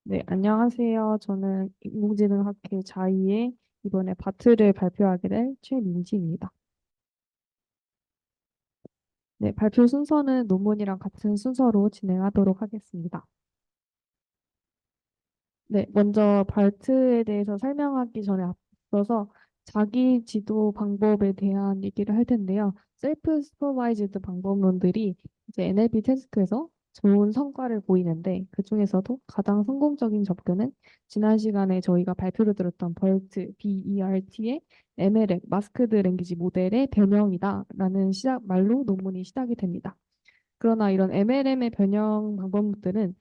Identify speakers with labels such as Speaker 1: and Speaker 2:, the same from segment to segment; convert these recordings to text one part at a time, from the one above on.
Speaker 1: 네, 안녕하세요. 저는 인공지능학회 자이의 이번에 바트를 발표하게 될 최민지입니다. 네, 발표 순서는 논문이랑 같은 순서로 진행하도록 하겠습니다. 네, 먼저 발트에 대해서 설명하기 전에 앞서서 자기 지도 방법에 대한 얘기를 할 텐데요. 셀프 슈퍼바이즈드 방법론들이 이제 NLP 태스크에서 좋은 성과를 보이는데 그중에서도 가장 성공적인 접근은 지난 시간에 저희가 발표를 들었던 벌트, BERT의 MLM, 마스크드 랭귀지 모델의 변형이다라는 시작 말로 논문이 시작이 됩니다. 그러나 이런 MLM의 변형 방법들은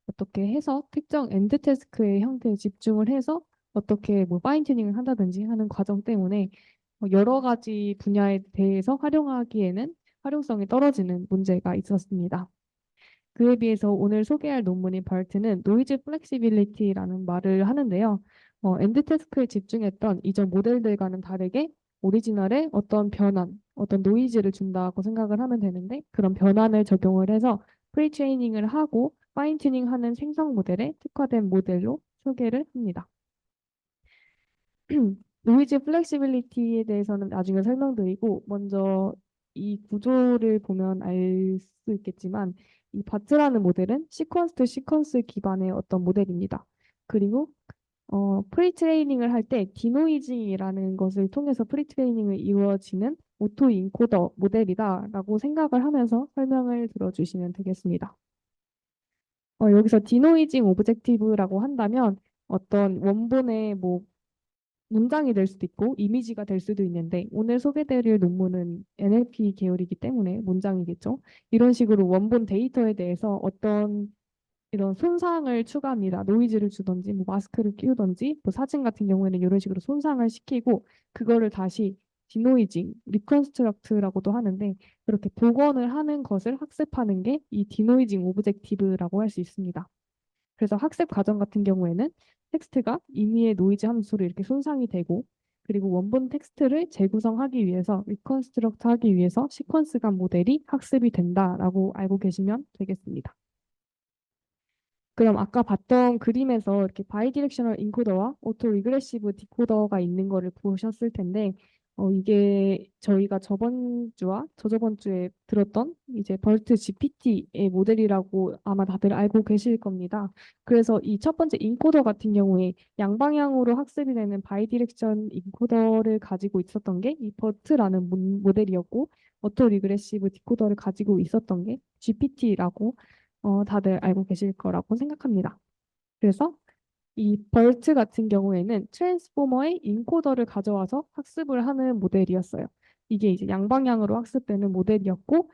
Speaker 1: 어떻게 해서 특정 엔드 태스크의 형태에 집중을 해서 어떻게 뭐 파인 튜닝을 한다든지 하는 과정 때문에 여러 가지 분야에 대해서 활용하기에는 활용성이 떨어지는 문제가 있었습니다. 그에 비해서 오늘 소개할 논문인 벌트는 노이즈 플렉시빌리티라는 말을 하는데요. 엔드 태스크에 집중했던 이전 모델들과는 다르게 오리지널에 어떤 변환, 어떤 노이즈를 준다고 생각을 하면 되는데 그런 변환을 적용을 해서 프리 트레이닝을 하고 파인 튜닝하는 생성 모델에 특화된 모델로 소개를 합니다. 노이즈 플렉시빌리티에 대해서는 나중에 설명드리고 먼저 이 구조를 보면 알 수 있겠지만 이 바트라는 모델은 시퀀스 투 시퀀스 기반의 어떤 모델입니다. 그리고 프리 트레이닝을 할 때 디노이징이라는 것을 통해서 프리 트레이닝을 이루어지는 오토 인코더 모델이다라고 생각을 하면서 설명을 들어주시면 되겠습니다. 여기서 디노이징 오브젝티브라고 한다면 어떤 원본의 뭐 문장이 될 수도 있고 이미지가 될 수도 있는데 오늘 소개드릴 논문은 NLP 계열이기 때문에 문장이겠죠. 이런 식으로 원본 데이터에 대해서 어떤 이런 손상을 추가합니다. 노이즈를 주던지 뭐 마스크를 끼우던지 뭐 사진 같은 경우에는 이런 식으로 손상을 시키고 그거를 다시 디노이징, 리컨스트럭트라고도 하는데 그렇게 복원을 하는 것을 학습하는 게 이 디노이징 오브젝티브라고 할 수 있습니다. 그래서 학습 과정 같은 경우에는 텍스트가 임의의 노이즈 함수로 이렇게 손상이 되고 그리고 원본 텍스트를 재구성하기 위해서 리컨스트럭트 하기 위해서 시퀀스간 모델이 학습이 된다라고 알고 계시면 되겠습니다. 그럼 아까 봤던 그림에서 이렇게 바이디렉셔널 인코더와 오토 리그레시브 디코더가 있는 거를 보셨을 텐데 이게 저희가 저번 주와 저저번 주에 들었던 이제 벌트 GPT의 모델이라고 아마 다들 알고 계실 겁니다. 그래서 이 첫 번째 인코더 같은 경우에 양방향으로 학습이 되는 바이디렉션 인코더를 가지고 있었던 게 이 버트라는 모델이었고 오토 리그레시브 디코더를 가지고 있었던 게 GPT라고 다들 알고 계실 거라고 생각합니다. 그래서 이 벌트 같은 경우에는 트랜스포머의 인코더를 가져와서 학습을 하는 모델이었어요. 이게 이제 양방향으로 학습되는 모델이었고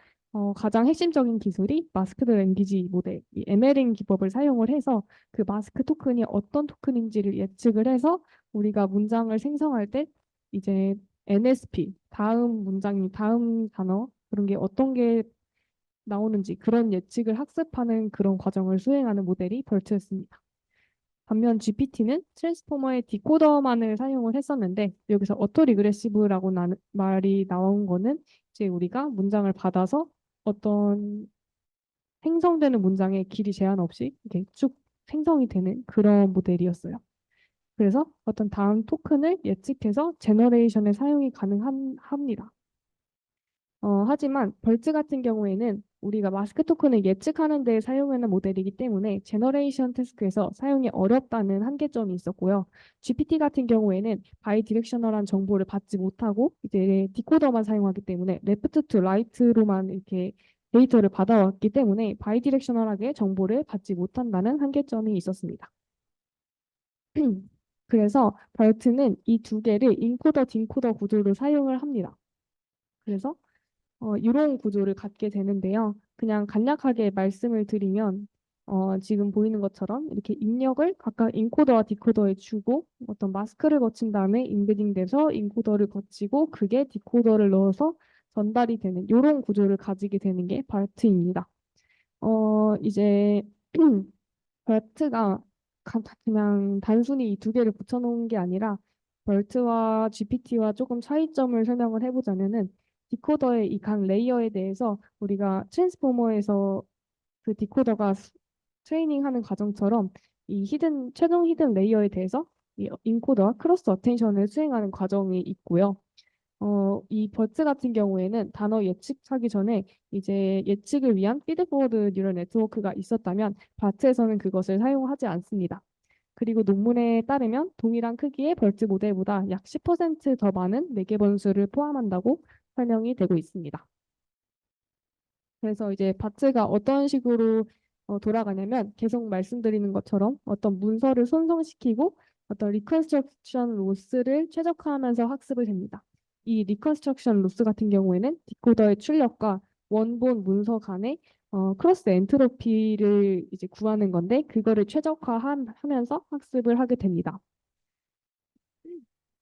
Speaker 1: 가장 핵심적인 기술이 마스크드 랭귀지 모델, 이 MLM 기법을 사용을 해서 그 마스크 토큰이 어떤 토큰인지를 예측을 해서 우리가 문장을 생성할 때 이제 NSP, 다음 문장이 다음 단어 그런 게 어떤 게 나오는지 그런 예측을 학습하는 그런 과정을 수행하는 모델이 벌트였습니다. 반면 GPT는 트랜스포머의 디코더만을 사용을 했었는데 여기서 오토 리그레시브라고 말이 나온 거는 이제 우리가 문장을 받아서 어떤 생성되는 문장의 길이 제한 없이 이렇게 쭉 생성이 되는 그런 모델이었어요. 그래서 어떤 다음 토큰을 예측해서 제너레이션에 사용이 가능합니다. 하지만 벌트 같은 경우에는 우리가 마스크 토큰을 예측하는 데 사용하는 모델이기 때문에 제너레이션 태스크에서 사용이 어렵다는 한계점이 있었고요. GPT 같은 경우에는 바이 디렉셔널한 정보를 받지 못하고 이제 디코더만 사용하기 때문에 레프트 투 라이트로만 이렇게 데이터를 받아왔기 때문에 바이 디렉셔널하게 정보를 받지 못한다는 한계점이 있었습니다. 그래서 벌트는 이 두 개를 인코더, 딘코더 구조를 사용을 합니다. 그래서 이런 구조를 갖게 되는데요. 그냥 간략하게 말씀을 드리면 지금 보이는 것처럼 이렇게 입력을 각각 인코더와 디코더에 주고 어떤 마스크를 거친 다음에 인베딩 돼서 인코더를 거치고 그게 디코더를 넣어서 전달이 되는 이런 구조를 가지게 되는 게 바트입니다. 이제 벌트가 그냥 단순히 이 두 개를 붙여놓은 게 아니라 벌트와 GPT와 조금 차이점을 설명을 해보자면은 디코더의 이 각 레이어에 대해서 우리가 트랜스포머에서 그 디코더가 트레이닝하는 과정처럼 최종 히든 레이어에 대해서 이 인코더와 크로스 어텐션을 수행하는 과정이 있고요. 이 버츠 같은 경우에는 단어 예측하기 전에 이제 예측을 위한 피드포워드 뉴럴 네트워크가 있었다면 바트에서는 그것을 사용하지 않습니다. 그리고 논문에 따르면 동일한 크기의 벌트 모델보다 약 10%더 많은 매개 번수를 포함한다고 설명이 되고 있습니다. 그래서 이제 바트가 어떤 식으로 돌아가냐면 계속 말씀드리는 것처럼 어떤 문서를 손성시키고 어떤 리컨스트럭션 로스를 최적화하면서 학습을 합니다. 이 리컨스트럭션 로스 같은 경우에는 디코더의 출력과 원본 문서 간의 크로스 엔트로피를 이제 구하는 건데 그거를 최적화하면서 학습을 하게 됩니다.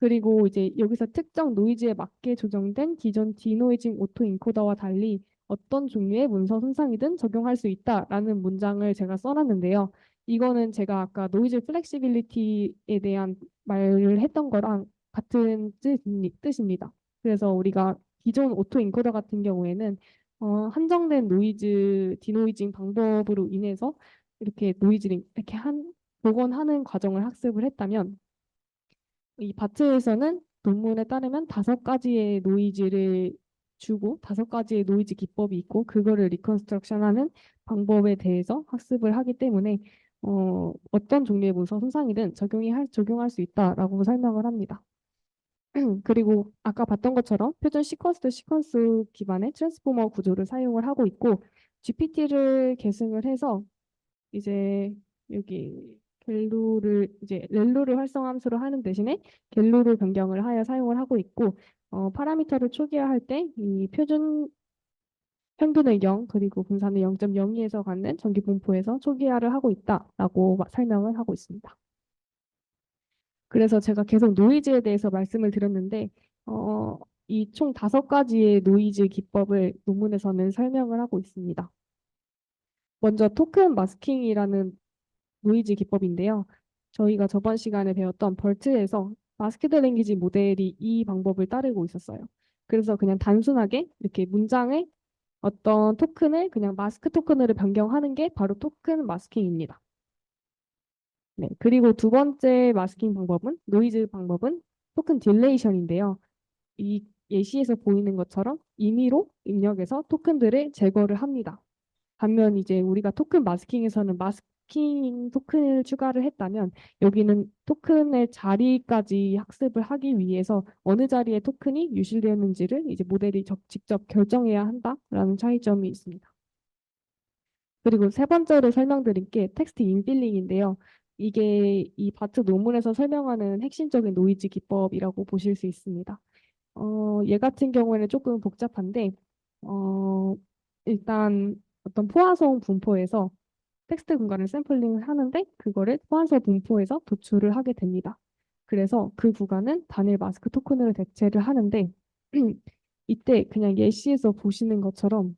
Speaker 1: 그리고 이제 여기서 특정 노이즈에 맞게 조정된 기존 디노이징 오토 인코더와 달리 어떤 종류의 문서 손상이든 적용할 수 있다라는 문장을 제가 써놨는데요. 이거는 제가 아까 노이즈 플렉시빌리티에 대한 말을 했던 거랑 같은 뜻입니다. 그래서 우리가 기존 오토 인코더 같은 경우에는 한정된 노이즈 디노이징 방법으로 인해서 이렇게 노이즈를 이렇게 복원하는 과정을 학습을 했다면 이 바트에서는 논문에 따르면 5가지의 노이즈를 주고 5가지의 노이즈 기법이 있고 그거를 리컨스트럭션하는 방법에 대해서 학습을 하기 때문에 어떤 종류의 문서 손상이든 적용할 수 있다라고 설명을 합니다. 그리고 아까 봤던 것처럼 표준 시퀀스 또 시퀀스 기반의 트랜스포머 구조를 사용을 하고 있고 GPT를 계승을 해서 이제 여기 이제 렐로를 활성 함수로 하는 대신에 갤로를 변경을 하여 사용을 하고 있고 파라미터를 초기화할 때 이 표준 평균을 0 그리고 분산을 0.02에서 갖는 정기 분포에서 초기화를 하고 있다라고 설명을 하고 있습니다. 그래서 제가 계속 노이즈에 대해서 말씀을 드렸는데 이 총 5가지의 노이즈 기법을 논문에서는 설명을 하고 있습니다. 먼저 토큰 마스킹이라는 노이즈 기법인데요. 저희가 저번 시간에 배웠던 벌트에서 마스크드 랭귀지 모델이 이 방법을 따르고 있었어요. 그래서 그냥 단순하게 이렇게 문장에 어떤 토큰을 그냥 마스크 토큰으로 변경하는 게 바로 토큰 마스킹입니다. 네, 그리고 두 번째 마스킹 방법은 노이즈 방법은 토큰 딜레이션인데요. 이 예시에서 보이는 것처럼 임의로 입력해서 토큰들을 제거를 합니다. 반면 이제 우리가 토큰 마스킹에서는 마스킹 토큰을 추가를 했다면 여기는 토큰의 자리까지 학습을 하기 위해서 어느 자리에 토큰이 유실되었는지를 이제 모델이 직접 결정해야 한다라는 차이점이 있습니다. 그리고 세 번째로 설명드린 게 텍스트 인필링인데요. 이게 이 바트 논문에서 설명하는 핵심적인 노이즈 기법이라고 보실 수 있습니다. 얘 같은 경우에는 조금 복잡한데 일단 어떤 포화성 분포에서 텍스트 공간을 샘플링을 하는데 그거를 포화성 분포에서 도출을 하게 됩니다. 그래서 그 구간은 단일 마스크 토큰으로 대체를 하는데 이때 그냥 예시에서 보시는 것처럼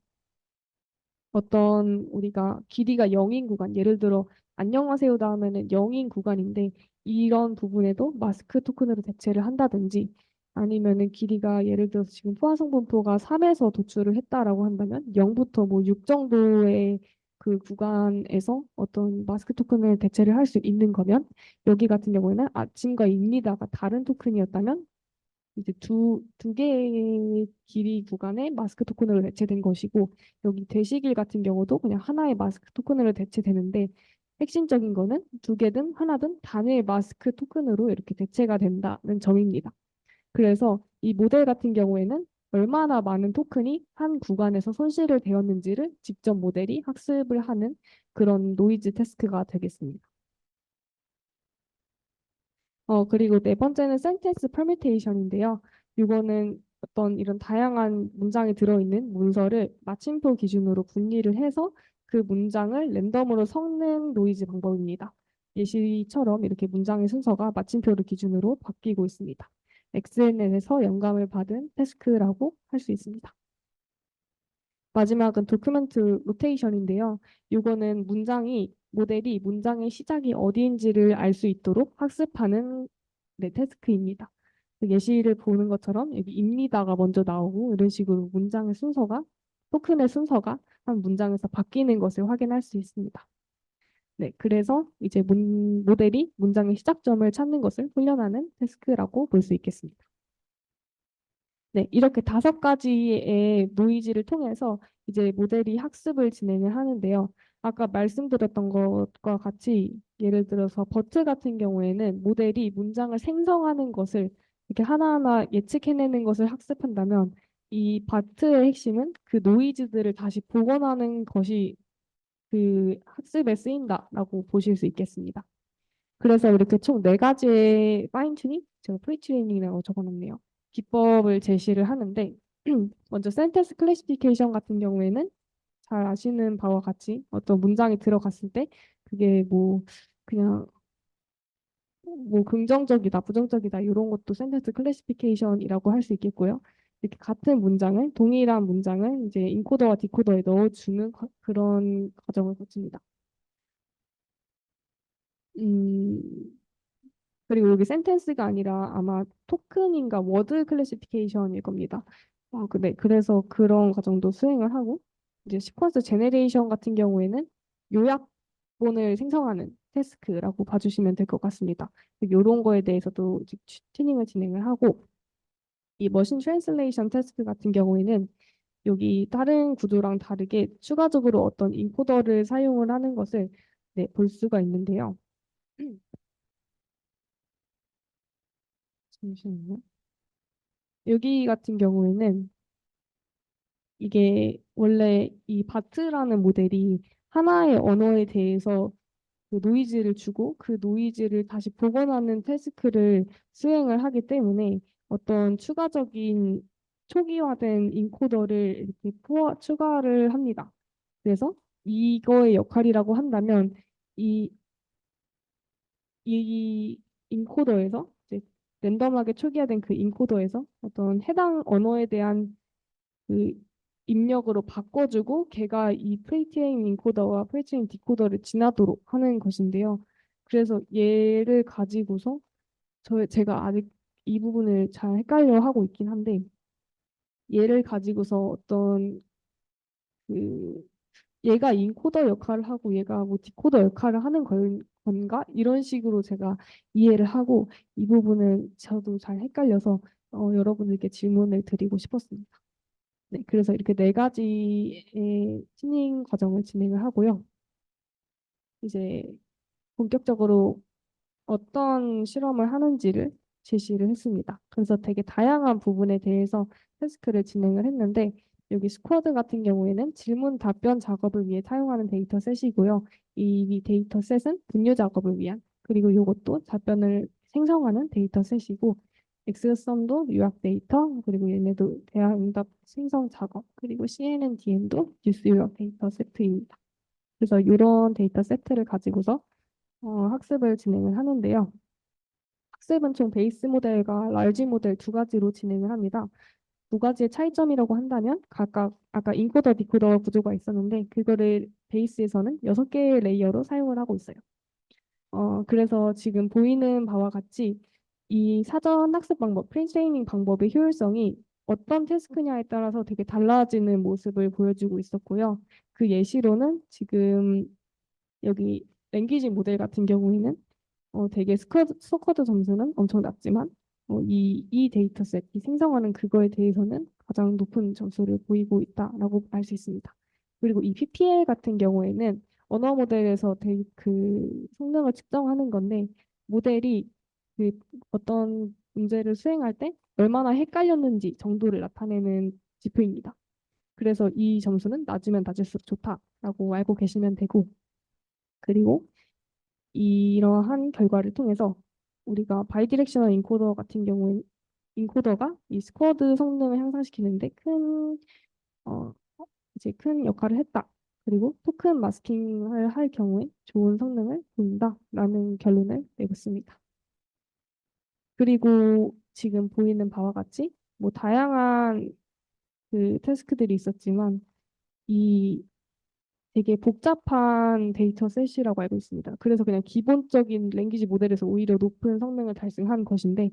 Speaker 1: 어떤 우리가 길이가 0인 구간, 예를 들어 안녕하세요 다음에는 0인 구간인데 이런 부분에도 마스크 토큰으로 대체를 한다든지 아니면은 길이가 예를 들어서 지금 포화성 분포가 3에서 도출을 했다라고 한다면 0부터 뭐 6 정도의 그 구간에서 어떤 마스크 토큰을 대체를 할 수 있는 거면 여기 같은 경우에는 아침과 입니다가 다른 토큰이었다면 이제 두 개의 길이 구간에 마스크 토큰으로 대체된 것이고 여기 대시길 같은 경우도 그냥 하나의 마스크 토큰으로 대체되는데 핵심적인 거는 두 개든 하나든 단일 마스크 토큰으로 이렇게 대체가 된다는 점입니다. 그래서 이 모델 같은 경우에는 얼마나 많은 토큰이 한 구간에서 손실을 되었는지를 직접 모델이 학습을 하는 그런 노이즈 태스크가 되겠습니다. 그리고 네 번째는 센텐스 퍼뮤테이션인데요. 이거는 어떤 이런 다양한 문장이 들어있는 문서를 마침표 기준으로 분리를 해서 그 문장을 랜덤으로 섞는 노이즈 방법입니다. 예시처럼 이렇게 문장의 순서가 마침표를 기준으로 바뀌고 있습니다. 엑스엔엘에서 영감을 받은 태스크라고 할 수 있습니다. 마지막은 도큐멘트 로테이션인데요. 이거는 모델이 문장의 시작이 어디인지를 알 수 있도록 학습하는 네, 태스크입니다. 예시를 보는 것처럼 여기 입니다가 먼저 나오고 이런 식으로 토큰의 순서가 한 문장에서 바뀌는 것을 확인할 수 있습니다. 네, 그래서 이제 모델이 문장의 시작점을 찾는 것을 훈련하는 태스크라고 볼 수 있겠습니다. 네, 이렇게 5가지의 노이즈를 통해서 이제 모델이 학습을 진행을 하는데요. 아까 말씀드렸던 것과 같이 예를 들어서 버트 같은 경우에는 모델이 문장을 생성하는 것을 이렇게 하나하나 예측해내는 것을 학습한다면 이 바트의 핵심은 그 노이즈들을 다시 복원하는 것이 그 학습에 쓰인다라고 보실 수 있겠습니다. 그래서 이렇게 총 4가지의 파인 튜닝, 제가 프리트레이닝이라고 적어놨네요. 기법을 제시를 하는데 먼저 센텐스 클래시피케이션 같은 경우에는 잘 아시는 바와 같이 어떤 문장이 들어갔을 때 그게 뭐 그냥 뭐 긍정적이다, 부정적이다 이런 것도 센텐스 클래시피케이션이라고 할 수 있겠고요. 이렇게 같은 문장을 동일한 문장을 이제 인코더와 디코더에 넣어주는 그런 과정을 거칩니다. 음, 그리고 여기 센텐스가 아니라 아마 토큰인가 워드 클래시피케이션일 겁니다. 네. 그래서 그런 과정도 수행을 하고 이제 시퀀스 제네레이션 같은 경우에는 요약본을 생성하는 태스크라고 봐주시면 될 것 같습니다. 이런 거에 대해서도 이제 튜닝을 진행을 하고 이 머신 트랜슬레이션 태스크 같은 경우에는 여기 다른 구조랑 다르게 추가적으로 어떤 인코더를 사용을 하는 것을 네, 볼 수가 있는데요. 잠시만요. 여기 같은 경우에는 이게 원래 이 바트라는 모델이 하나의 언어에 대해서 그 노이즈를 주고 그 노이즈를 다시 복원하는 태스크를 수행을 하기 때문에 어떤 추가적인 초기화된 인코더를 이렇게 추가를 합니다. 그래서 이거의 역할이라고 한다면 이, 이 인코더에서 이제 랜덤하게 초기화된 그 인코더에서 어떤 해당 언어에 대한 그 입력으로 바꿔주고 걔가 이 프리트레인 인코더와 프리트레인 디코더를 지나도록 하는 것인데요. 그래서 얘를 가지고서 제가 아직 이 부분을 잘 헷갈려 하고 있긴 한데 얘를 가지고서 어떤 그 얘가 인코더 역할을 하고 얘가 뭐 디코더 역할을 하는 건가? 이런 식으로 제가 이해를 하고 이 부분을 저도 잘 헷갈려서 여러분들께 질문을 드리고 싶었습니다. 네, 그래서 이렇게 4가지의 튜닝 과정을 진행을 하고요. 이제 본격적으로 어떤 실험을 하는지를 제시를 했습니다. 그래서 되게 다양한 부분에 대해서 태스크를 진행을 했는데 여기 스쿼드 같은 경우에는 질문 답변 작업을 위해 사용하는 데이터셋이고요. 이 데이터셋은 분류 작업을 위한 그리고 이것도 답변을 생성하는 데이터셋이고 엑스썸도 요약 데이터 그리고 얘네도 대화응답 생성 작업 그리고 CNN-DN도 뉴스 요약 데이터 세트입니다. 그래서 이런 데이터 세트를 가지고서 학습을 진행을 하는데요. 학습은 총 베이스 모델과 large 모델 2가지로 진행을 합니다. 2가지의 차이점이라고 한다면 각각 아까 인코더 디코더 구조가 있었는데 그거를 베이스에서는 6개의 레이어로 사용을 하고 있어요. 그래서 지금 보이는 바와 같이 이 사전 학습 방법, 프리트레이닝 방법의 효율성이 어떤 태스크냐에 따라서 되게 달라지는 모습을 보여주고 있었고요. 그 예시로는 지금 여기 랭귀지 모델 같은 경우에는 되게 스쿼드 점수는 엄청 낮지만 이 데이터셋, 이 생성하는 그거에 대해서는 가장 높은 점수를 보이고 있다라고 알 수 있습니다. 그리고 이 PPL 같은 경우에는 언어 모델에서 그 성능을 측정하는 건데 모델이 그 어떤 문제를 수행할 때 얼마나 헷갈렸는지 정도를 나타내는 지표입니다. 그래서 이 점수는 낮으면 낮을수록 좋다라고 알고 계시면 되고 그리고 이러한 결과를 통해서 우리가 바이디렉셔널 인코더 같은 경우에 인코더가 이 스쿼드 성능을 향상시키는데 어, 이제 큰 역할을 했다. 그리고 토큰 마스킹을 할 경우에 좋은 성능을 보인다라는 결론을 내렸습니다. 그리고 지금 보이는 바와 같이 뭐 다양한 그 태스크들이 있었지만 이 되게 복잡한 데이터셋이라고 알고 있습니다. 그래서 그냥 기본적인 랭귀지 모델에서 오히려 높은 성능을 달성한 것인데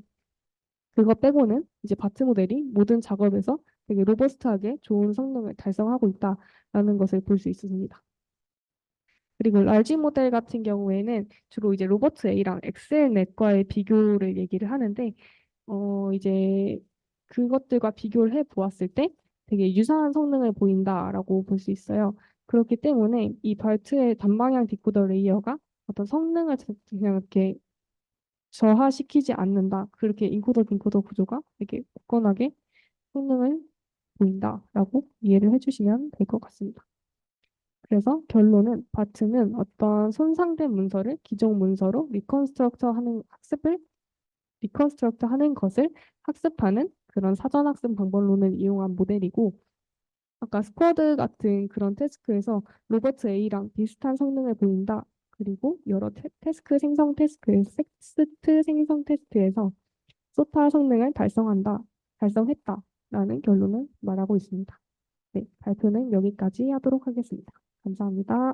Speaker 1: 그거 빼고는 이제 바트 모델이 모든 작업에서 되게 로버스트하게 좋은 성능을 달성하고 있다라는 것을 볼 수 있습니다. 그리고 large 모델 같은 경우에는 주로 이제 로버트 A랑 엑셀넷과의 비교를 얘기를 하는데 이제 그것들과 비교를 해 보았을 때 되게 유사한 성능을 보인다라고 볼 수 있어요. 그렇기 때문에 이 발트의 단방향 디코더 레이어가 어떤 성능을 그냥 이렇게 저하시키지 않는다. 그렇게 인코더 빈코더 구조가 되게 굳건하게 성능을 보인다라고 이해를 해주시면 될 것 같습니다. 그래서 결론은 바트는 어떤 손상된 문서를 기존 문서로 리컨스트럭터 하는 것을 학습하는 그런 사전 학습 방법론을 이용한 모델이고 아까 스쿼드 같은 그런 태스크에서 로버트 A랑 비슷한 성능을 보인다. 그리고 여러 태스크 생성 테스트, 섹스트 생성 테스트에서 소타 성능을 달성했다라는 결론을 말하고 있습니다. 네, 발표는 여기까지 하도록 하겠습니다. 감사합니다.